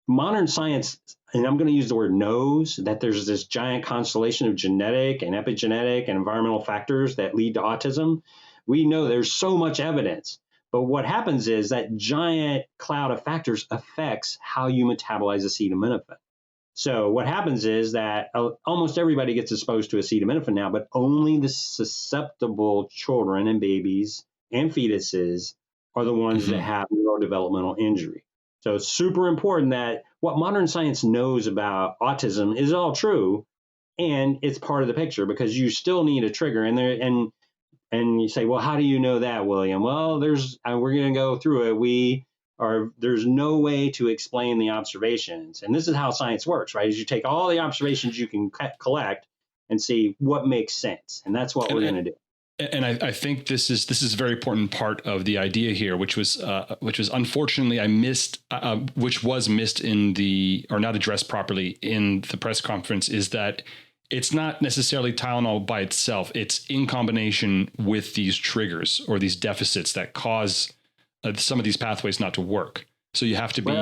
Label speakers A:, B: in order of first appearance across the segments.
A: modern science, and I'm going to use the word knows, that there's this giant constellation of genetic and epigenetic and environmental factors that lead to autism. We know there's so much evidence. But what happens is that giant cloud of factors affects how you metabolize acetaminophen. So what happens is that almost everybody gets exposed to acetaminophen now, but only the susceptible children and babies and fetuses are the ones that have neurodevelopmental injury. So it's super important that what modern science knows about autism is all true, and it's part of the picture, because you still need a trigger. And you say, well, how do you know that, William? Well, we're going to go through it. There's no way to explain the observations. And this is how science works, right? Is you take all the observations you can collect and see what makes sense. And that's what we're going to do.
B: And I think this is a very important part of the idea here, which was unfortunately I missed, which was missed or not addressed properly in the press conference, is that it's not necessarily Tylenol by itself. It's in combination with these triggers or these deficits that cause some of these pathways not to work. So you have to be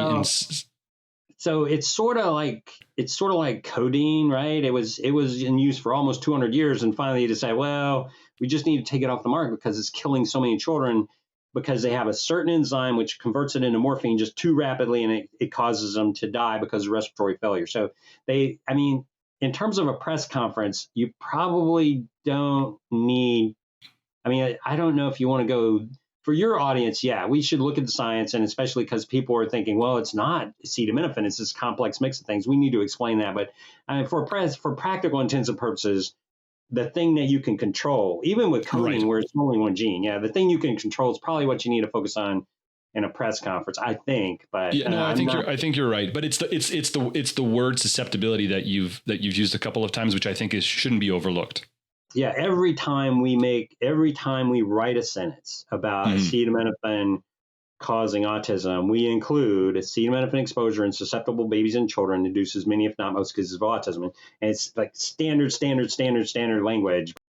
A: So it's sort of like codeine, right? It was in use for almost 200 years, and finally you decide, well, we just need to take it off the market because it's killing so many children, because they have a certain enzyme which converts it into morphine just too rapidly, and it causes them to die because of respiratory failure. So in terms of a press conference, you probably don't need, I don't know if you want to go, for your audience, yeah, we should look at the science, and especially because people are thinking, well, it's not acetaminophen, it's this complex mix of things. We need to explain that. But for practical intents and purposes, the thing that you can control, even with coding, where it's only one gene, the thing you can control is probably what you need to focus on in a press conference, I think. But
B: I think you're right. But it's the word susceptibility that you've used a couple of times, which I think shouldn't be overlooked.
A: Yeah, every time we write a sentence about acetaminophen causing autism, we include acetaminophen exposure in susceptible babies and children induces many, if not most, cases of autism. And it's like standard language.